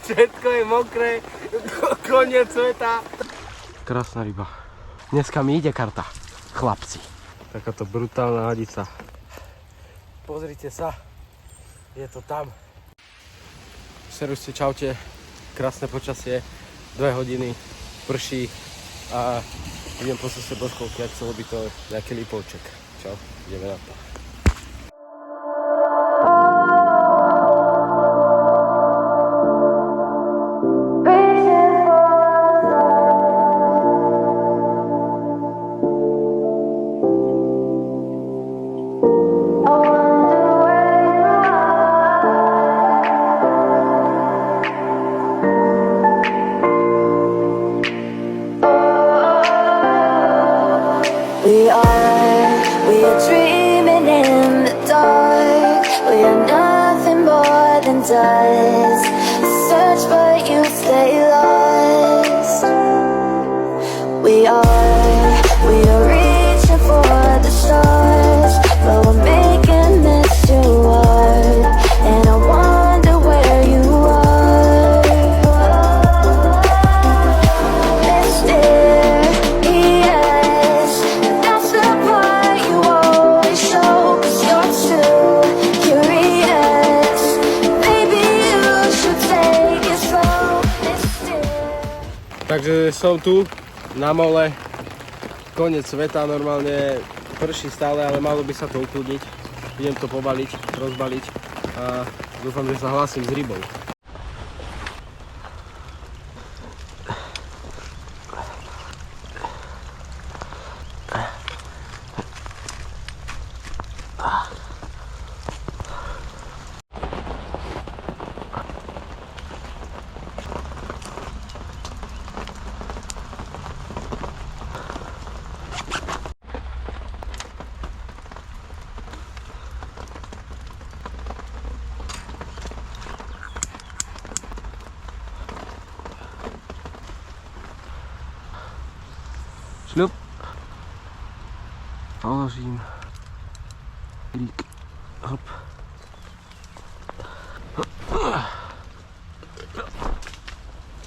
Všetko je mokré, koniec sveta. Krásna ryba. Dneska mi ide karta, chlapci. Takáto brutálna hadica. Pozrite sa, je to tam. Servuste, čaute. Krásne počasie, 2 hodiny, prší a idem po sese do školky a chcelo by to nejaký Lipovček. Čau, ideme na to. We are dreaming in the dark. We are nothing more than dust. Search but you stay lost. We are reaching for the stars, but we're making this too hard. And I wonder where you are. Mysterious, that's the part you always show. 'Cause you're too curious. Maybe you should take it slow. Mysterious. Takže som tu na mole, koniec sveta, normálne prší stále, ale malo by sa to ukludniť. Idem to pobaliť, rozbaliť a dúfam, že sa hlásim s rybou. Šľup. Položím. Lík. Hop.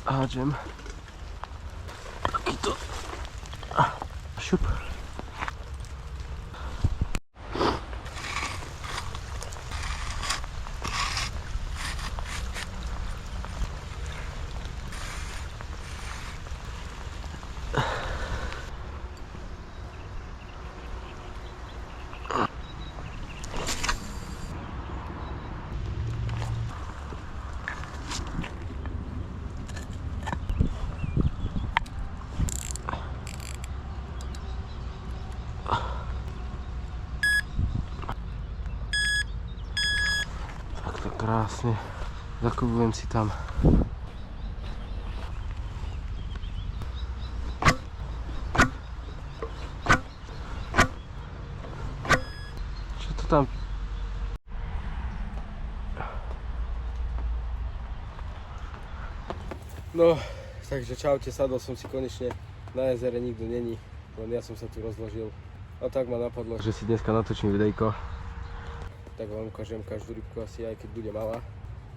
Hádžem. Takýto. Šup. Takto krásne. Zakubujem si tam. Čo to tam? No, takže čaute, sadol som si konečne. Na jezere nikto není, len ja som sa tu rozložil. A tak ma napadlo, že si dneska natočím videjko. Tak vám ukážem každú rybku asi, aj keď bude malá.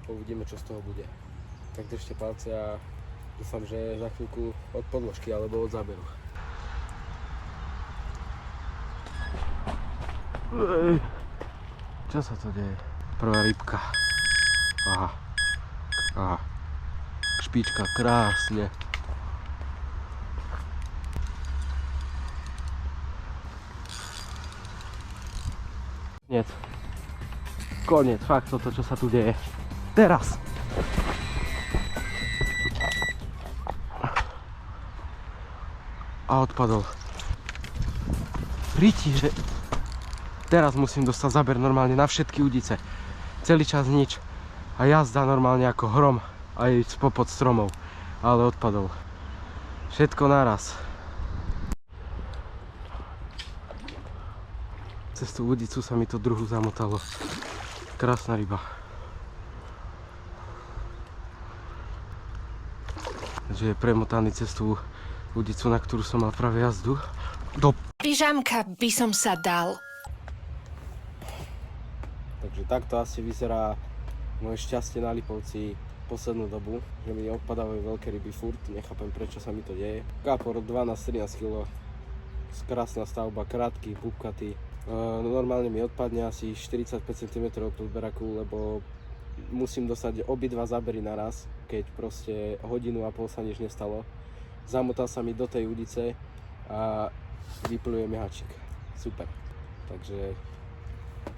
Uvidíme, čo z toho bude. Tak držte palce a dúfam, že za chvíľku od podložky alebo od záberu. Čo sa to deje? Prvá rybka. Aha. Aha. Špička, krásne. Nie. Koniec, fakt toto, čo sa tu deje. Teraz. A odpadol. Príti, že teraz musím dostať záber normálne na všetky udice. Celý čas nič. A jazda normálne ako hrom aj spopod stromov. Ale odpadol. Všetko naraz. Cez tú udicu sa mi to druhu zamotalo. Krásna ryba. Takže je premotaný cez tú udicu, na ktorú som mal práve jazdu. Do Pyžamka by som sa dal. Takže takto asi vyzerá moje šťastie na Lipovci poslednú dobu, že mi odpadávajú veľké ryby furt, nechápem prečo sa mi to deje. Kapor 12-13 kg, krásna stavba, krátky, púpkatý. Normálne mi odpadne asi 45 cm od podberaku, lebo musím dostať obidva zábery naraz, keď proste hodinu a pol sa nič nestalo. Zamotal sa mi do tej udice a vypluje mi háčik. Super. Takže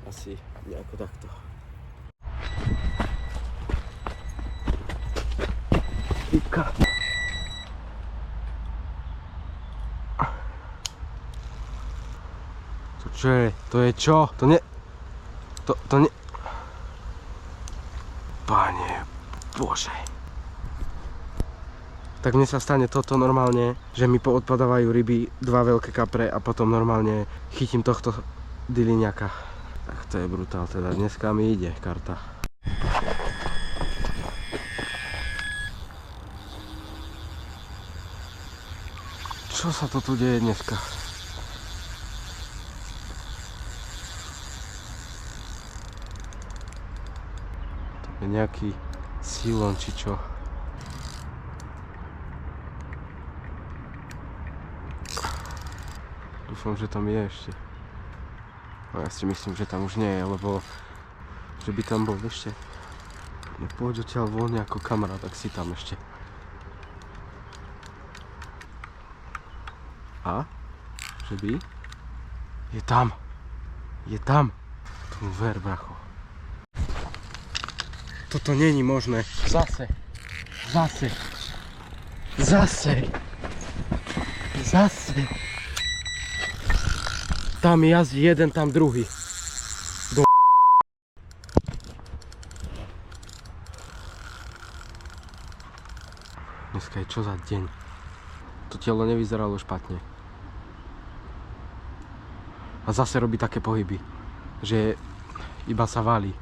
asi nejako takto. Rybka. To čo je? To je čo? To nie... To nie... Pane Bože. Tak mne sa stane toto normálne, že mi poodpadávajú ryby, dva veľké kapre a potom normálne chytím tohto dyliňaka. Tak to je brutál, teda dneska mi ide karta. Čo sa to tu deje dneska? To je nejaký silon či čo. Dúfam, že tam je ešte. No ja si myslím, že tam už nie je, lebo že by tam bol ešte. No poď odtiaľ von ako kamarát, tak si tam ešte. A? Že by? Je tam. Je tam. Tu ver, bracho. Toto není možné. Zase. Zase. Zase. Zase. Tam jazdí jeden, tam druhý. Do... Dneska je čo za deň? To telo nevyzeralo špatne. A zase robí také pohyby, že iba sa valí.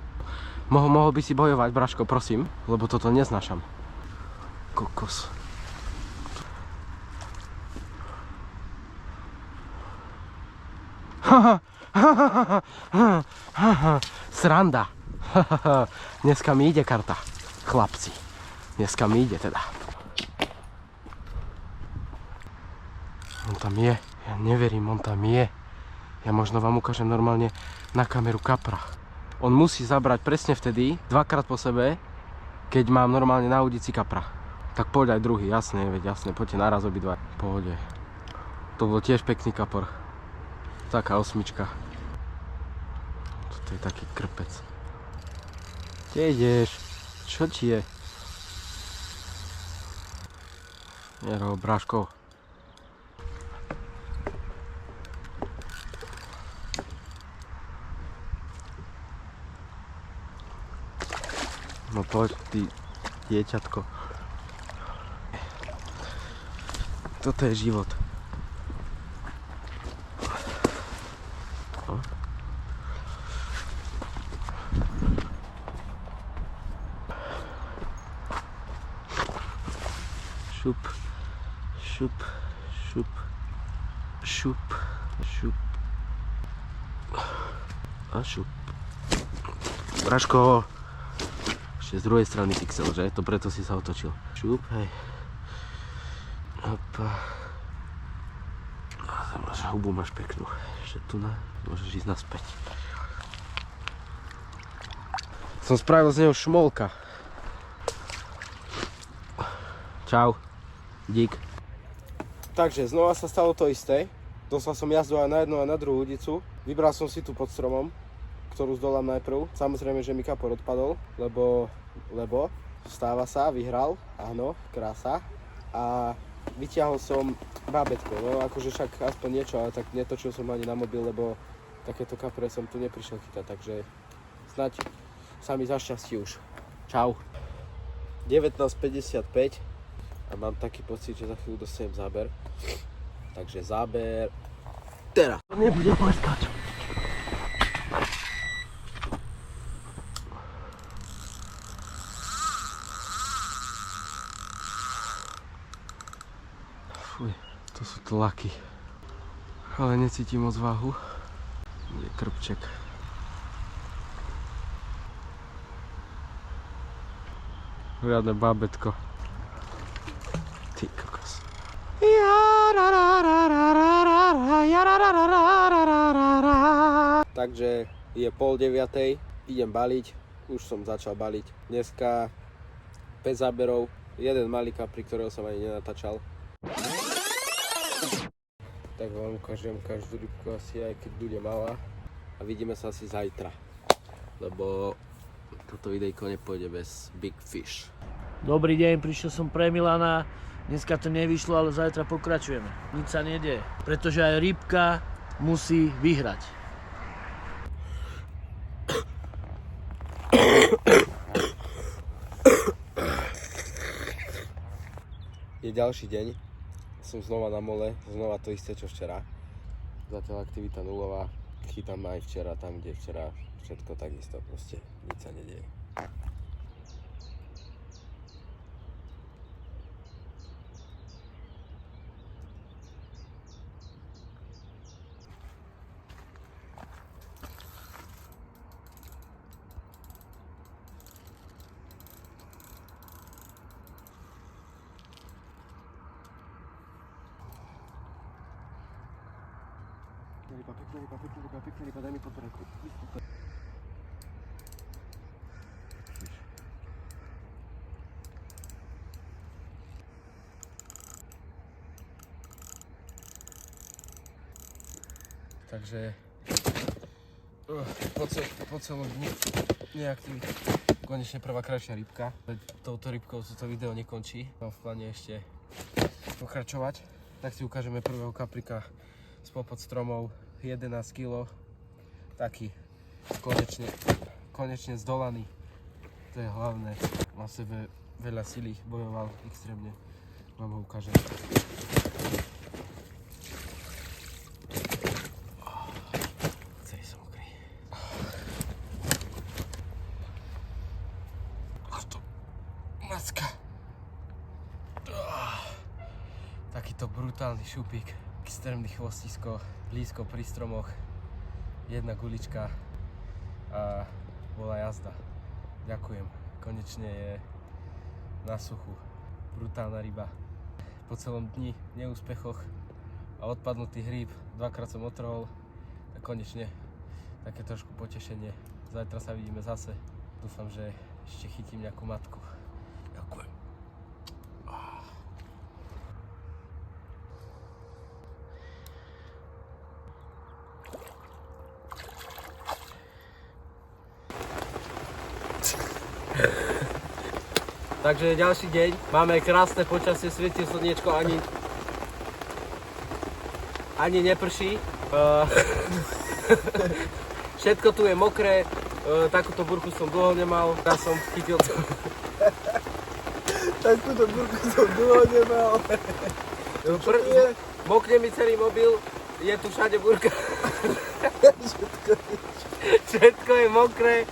Mohol by si bojovať, Braško, prosím, lebo toto neznášam. Kokos. Sranda. Dneska mi ide karta, chlapci. Dneska mi ide teda. On tam je. Ja neverím, on tam je. Ja možno vám ukážem normálne na kameru kapra. On musí zabrať presne vtedy, dvakrát po sebe, keď mám normálne na udici kapra. Tak poď aj druhý, jasne, veď jasne, poďte naraz obidva. Pohode. To bol tiež pekný kapor. Taká osmička. Toto je taký krpec. Kde ideš? Čo ti je? Jero, Bráško. No poď, ty dieťatko. Toto je život. Šup, šup, šup, šup, šup a šup. Braško, ešte z druhej strany pixel, že? To preto si sa otočil. Šup, hej. Opa. Hubu máš peknú. Ešte tu na, môžeš ísť naspäť. Som spravil z neho šmolka. Čau. Dík. Takže znova sa stalo to isté. Dostal som jazdu aj na jednu a na druhú udicu. Vybral som si tu pod stromom, ktorú zdolám najprv. Samozrejme, že mi kapor odpadol, lebo stáva sa, vyhral, áno, krása. A vyťahol som bábätko, no akože však aspoň niečo, ale tak netočil som ani na mobil, lebo takéto kapre som tu neprišiel chytať, takže snáď sa mi zašťastí už. Čau. 19:55 a mám taký pocit, že za chvíľu dostanem záber. Takže záber teraz. Nebude pleskať. Fuj, to sú tlaky. Ale necítim moc váhu. Je krpček. Riadne bábätko. Ty kokos. Takže je 8:30, idem baliť, už som začal baliť. Dneska 5 záberov, jeden malý kapri, ktorého som ani nenatáčal. Tak vám ukážem každú rybku asi, aj keď bude malá. A vidíme sa asi zajtra, lebo toto videjko nepôjde bez big fish. Dobrý deň, prišiel som pre Milana. Dneska to nevyšlo, ale zajtra pokračujeme. Nič sa nedieje, pretože aj rybka musí vyhrať. Je ďalší deň, som znova na mole, znova to isté čo včera. Zatiaľ aktivita nulová, chytám aj včera tam, kde včera všetko takisto, proste nič sa nedieje. Pekná ryba, daj mi podporku. Takže po celom dni neaktivita. Konečne prvá krajšia rybka. Touto rybkou toto video nekončí. Mám v pláne ešte pokračovať. Tak si ukážeme prvého kaprika spopod stromov. 11 kg, taký konečne zdolaný, to je hlavné, má v sebe veľa sily, bojoval extrémne, vám ho ukážem. Celý som mokrý. To macka. Takýto brutálny šupík, extrémny chvostisko, blízko pri stromoch, jedna gulička a bola jazda. Ďakujem, konečne je na suchu, brutálna ryba. Po celom dni neúspechoch a odpadnutý hríb, dvakrát som otrhol a konečne také trošku potešenie. Zajtra sa vidíme zase, dúfam, že ešte chytím nejakú matku. Ďakujem. Takže ďalší deň, máme krásne počasie, svieti slniečko, ani neprší. Všetko tu je mokré, takúto burku som dlho nemal, ja som chytil to. Takúto burku som dlho nemal. Mokne mi celý mobil, je tu všade burka. Všetko je mokré,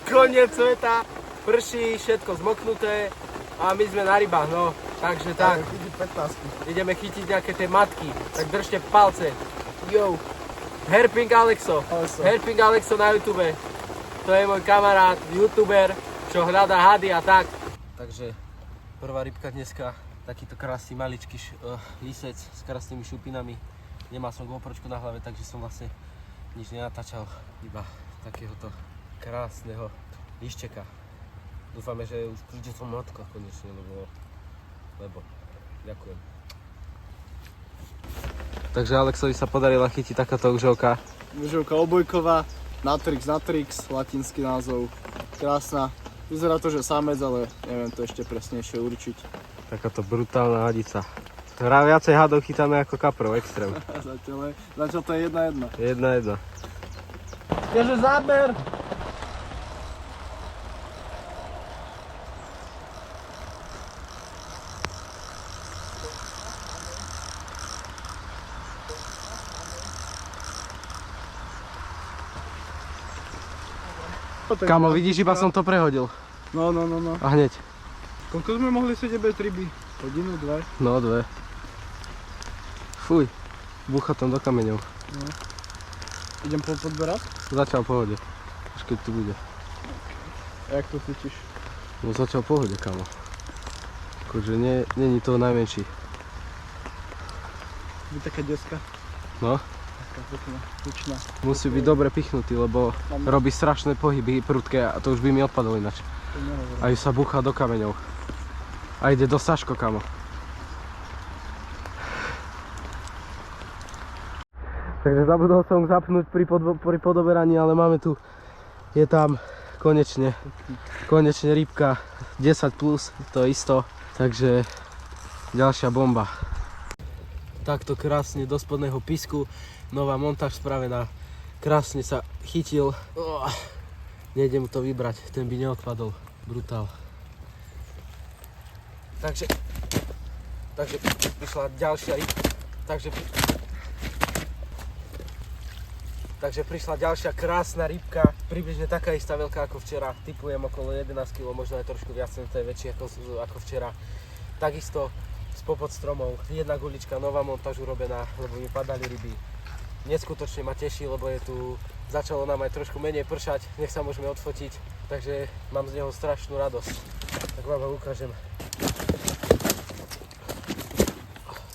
koniec sveta. Prší, všetko zmoknuté a my sme na rybách, no, takže tak. Ideme chytiť nejaké tie matky, tak držte palce. Yo, Herping Alexo na YouTube, to je môj kamarát, youtuber, čo hľadá hady a tak. Takže prvá rybka dneska, takýto krásny maličký lisec s krásnymi šupinami. Nemal som GoPročku na hlave, takže som vlastne nič nenatáčal, iba takéhoto krásneho liščeka. Dúfame, že už príde som matka konečne, lebo ďakujem. Takže Alexovi sa podarila chytiť takáto užovka. Užovka obojková, Natrix, latinský názov. Krásna. Vyzerá to, že samec, ale neviem to ešte presnejšie určiť. Takáto brutálna hadica. Viacej hadov chytáme ako kaprov, extrém. Zatiaľ to je 1-1. 1-1. Keže záber! Kamo, vidíš, iba som to prehodil. No. A hneď. Koľko sme mohli sedieť bez ryby? Hodinu, 2? No, 2. Fuj, búcha tam do kameňov. No. Idem podberať? Začal v pohode, až keď tu bude. Jak to cítiš? No začal v pohode, kamo. Akože není to najmenší. Je taká deska. No, Taká pekná, tučná. musí byť dobre pichnutý, lebo robí strašné pohyby prudké a to už by mi odpadlo ináč. To nehovorím. Aj sa búcha do kameňov. A ide do Saško, kamo. Takže zabudol som zapnúť pri podoberaní, ale máme tu, je tam konečne rybka 10 plus, to isto, takže ďalšia bomba. Takto krásne do spodného pisku, nová montáž spravená, krásne sa chytil, nejde mu to vybrať, ten by neodpadol, brutál. Takže prišla ďalšia rybka, Takže prišla ďalšia krásna rybka, približne taká istá veľká ako včera, typujem okolo 11 kg, možno aj trošku viac, to je väčšie ako včera. Takisto spopod stromov, jedna gulička, nová montáž urobená, lebo mi padali ryby. Neskutočne ma teší, lebo je tu, začalo nám aj trošku menej pršať, nech sa môžeme odfotiť, takže mám z neho strašnú radosť. Tak vám ho ukážem.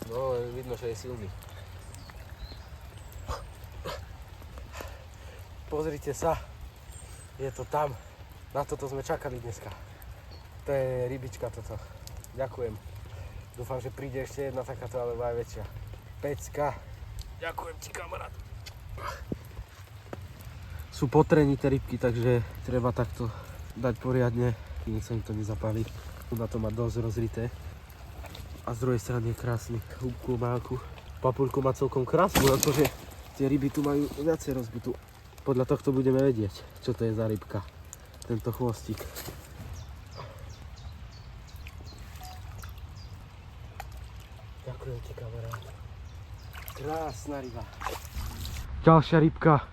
No, vidno, že je silný. Pozrite sa, je to tam, na toto sme čakali dneska. To je rybička toto, ďakujem. Dúfam, že príde ešte jedna takáto, alebo aj väčšia. Pecka, ďakujem ti, kamarát. Sú potrenité rybky, takže treba takto dať poriadne, nech sa im to nezapáli. Iba to má dosť rozrité. A z druhej strany je krásny húbku, máku. Papulku má celkom krásnu, akože tie ryby tu majú viacej rozbitú. Podľa tohto budeme vedieť, čo to je za rybka, tento chvostík. Ďakujem ti, kamarát. Krásna ryba. Ďalšia rybka.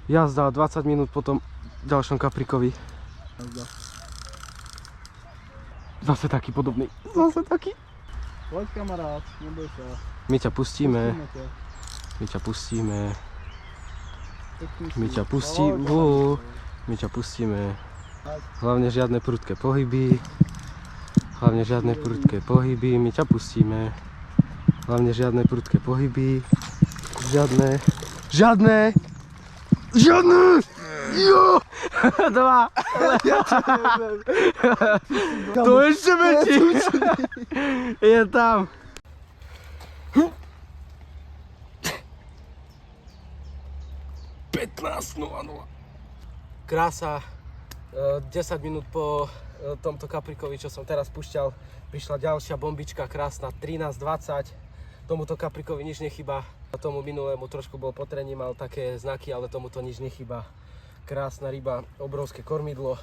Jazda 20 minút po tom ďalšom kaprikovi. Zase taký podobný. Zase taký. Poď kamarát, neboj sa. My ťa pustíme. Pustíme ťa. My ťa pustíme. Pekný si. My ťa pustíme. My ťa pustíme. Hlavne žiadne prudké pohyby. Hlavne žiadne prudké pohyby. My ťa pustíme. Hlavne žiadne prudké pohyby. Žiadne. Jo! Dva. To ešte väčší. Je tam. Krása, 10 minút po tomto kaprikovi, čo som teraz púšťal, prišla ďalšia bombička, krásna, 13-20. Tomuto kaprikovi nič nechýba, tomu minulému trošku bol potrený, mal také znaky, ale tomuto nič nechýba. Krásna ryba, obrovské kormidlo.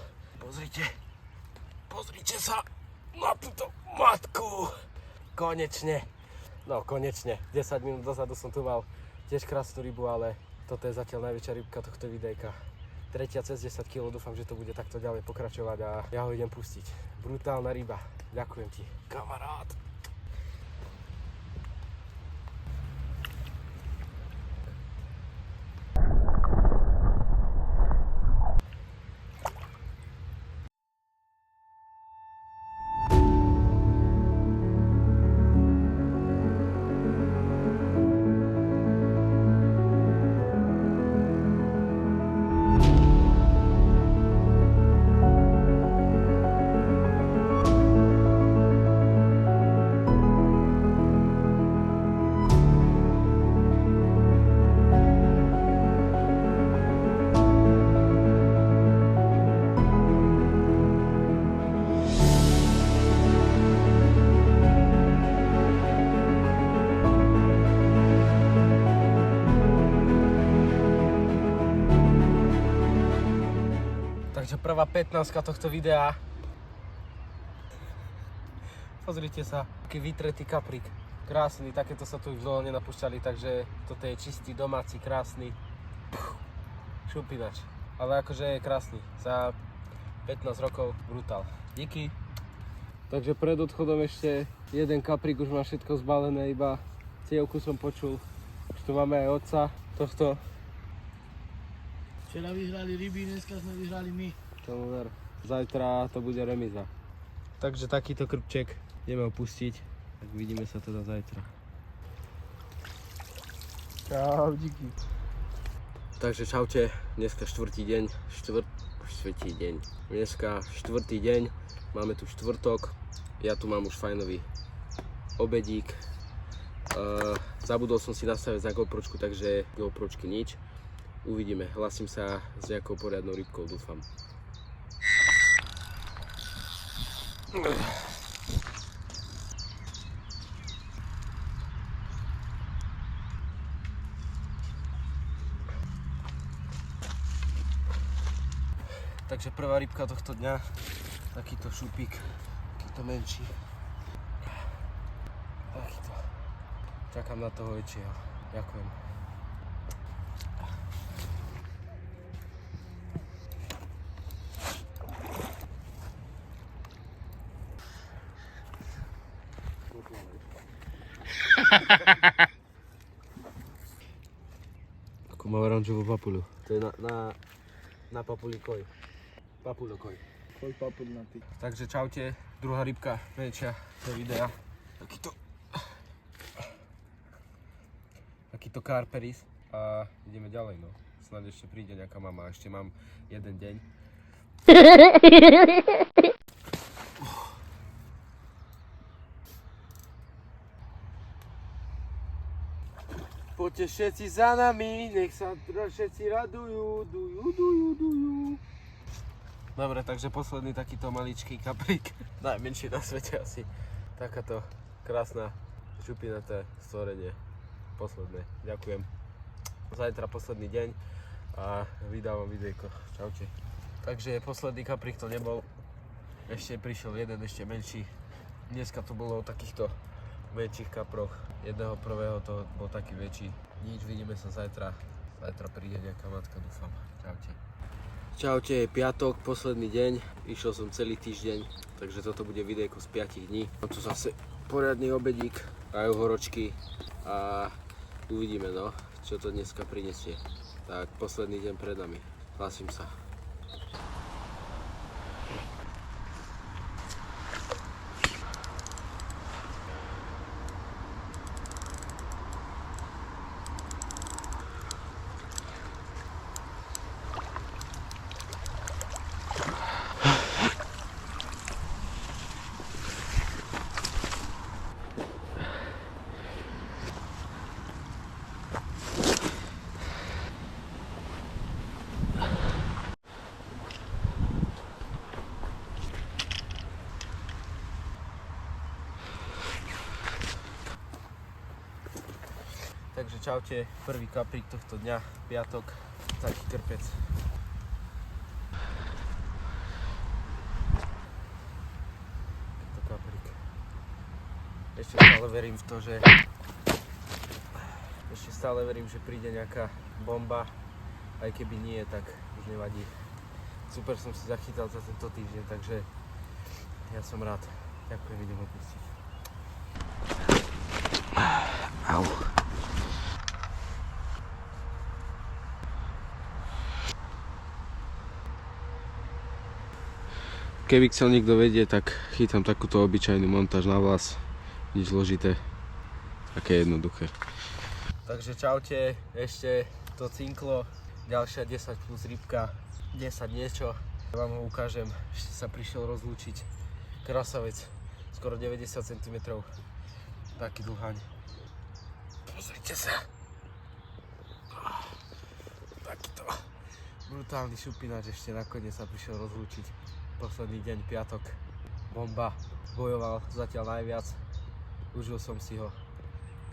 Pozrite sa na túto matku. Konečne, 10 minút dozadu som tu mal tiež krásnu rybu, ale toto je zatiaľ najväčšia rybka tohto videjka. Tretia cez 10 kg, dúfam, že to bude takto ďalej pokračovať a ja ho idem pustiť. Brutálna ryba, ďakujem ti, kamarát. Takže prvá 15 tohto videa. Pozrite sa, aký vytretý kaprík. Krásny, takéto sa tu už dlho nenapúšťali, takže toto je čistý, domáci, krásny šupinač. Ale akože je krásny, za 15 rokov brutál. Díky. Takže pred odchodom ešte jeden kaprík, už má všetko zbalené, iba cievku som počul. Už tu máme aj otca tohto. Včera vyhrali ryby, dneska sme vyhrali my. Tomu ver. zajtra to bude remíza. Takže takýto krpček ideme opustiť, tak vidíme sa teda zajtra. Čau, díky. Takže čaute, dneska štvrtý deň, dneska štvrtý deň, máme tu štvrtok, ja tu mám už fajnový obedík. Zabudol som si nastaviť za GoPročku, takže GoPročky nič. Uvidíme, hlasím sa s nejakou poriadnou rybkou, dúfam. Takže prvá rybka tohto dňa, takýto šupík, takýto menší. Takýto. Čakám na toho väčšieho. Ďakujem. Ako má oranžovú papuľu. To je na papuli koj. Papuľo koj. Koj papuľ na ty. Takže čaute, druhá rybka väčšia do videa. Takýto karperis a ideme ďalej, no. Snad ešte príde nejaká mama, ešte mám jeden deň. Poďte všetci za nami, nech sa všetci radujú, dujú. Dobre, takže posledný takýto maličký kaprík, najmenší na svete asi. Takáto krásna šupinaté stvorenie, posledné, ďakujem. Zajtra posledný deň a vydávam videjko, čaute. Takže posledný kaprík to nebol, ešte prišiel jeden ešte menší. Dneska to bolo o takýchto väčších kaproch, jedného prvého to bol taký väčší. Nič, vidíme sa zajtra, zajtra príde nejaká matka, dúfam, čaute. Čaute, je piatok, posledný deň, išiel som celý týždeň, takže toto bude videjko z 5 dní. Mám tu zase poriadny obedík, aj uhoročky a uvidíme, no, čo to dneska prinesie. Tak posledný deň pred nami, hlasím sa. Takže čaute, prvý kaprík tohto dňa, piatok, taký krpec. Takto kaprík. Ešte stále verím, že príde nejaká bomba, aj keby nie, tak už nevadí. Super som si zachytal za tento týždeň, takže ja som rád. Ďakujem, idem opustiť. Au. Keby chcel niekto vedieť, tak chytám takúto obyčajnú montáž na vlas. Nič zložité, také jednoduché. Takže čaute, ešte to cinklo, ďalšia 10 plus rybka, 10 niečo. Ja vám ho ukážem, ešte sa prišiel rozlúčiť. Krasavec, skoro 90 cm, taký dlhaň. Pozrite sa. Takýto brutálny šupináč ešte nakoniec sa prišiel rozlúčiť. Posledný deň, piatok, bomba, bojoval zatiaľ najviac, užil som si ho,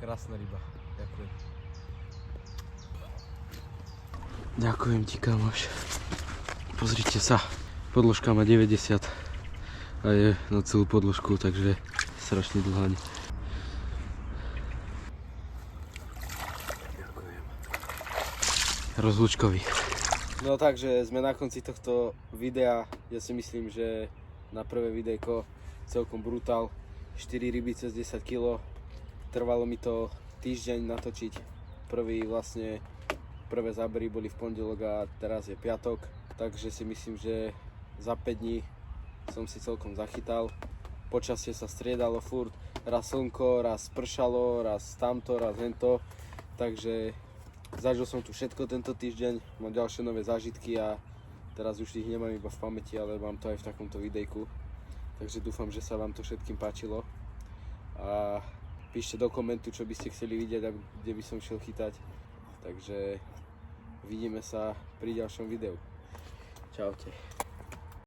krásna ryba, ďakujem. Ďakujem ti, kamoš. Pozrite sa, podložka má 90 a je na celú podložku, takže strašný dlhaň. Ďakujem. Rozlúčkový. No takže sme na konci tohto videa. Ja si myslím, že na prvé videjko celkom brutál. 4 ryby cez 10 kg. Trvalo mi to týždeň natočiť. Prvé zábery boli v pondelok a teraz je piatok. Takže si myslím, že za 5 dní som si celkom zachytal. Počasie sa striedalo furt, raz slnko, raz pršalo, raz tamto, raz hento. Takže zažil som tu všetko tento týždeň, mám ďalšie nové zážitky a teraz už ich nemám iba v pamäti, ale mám to aj v takomto videjku. Takže dúfam, že sa vám to všetkým páčilo. A píšte do komentu, čo by ste chceli vidieť a kde by som šiel chytať. Takže vidíme sa pri ďalšom videu. Čaute.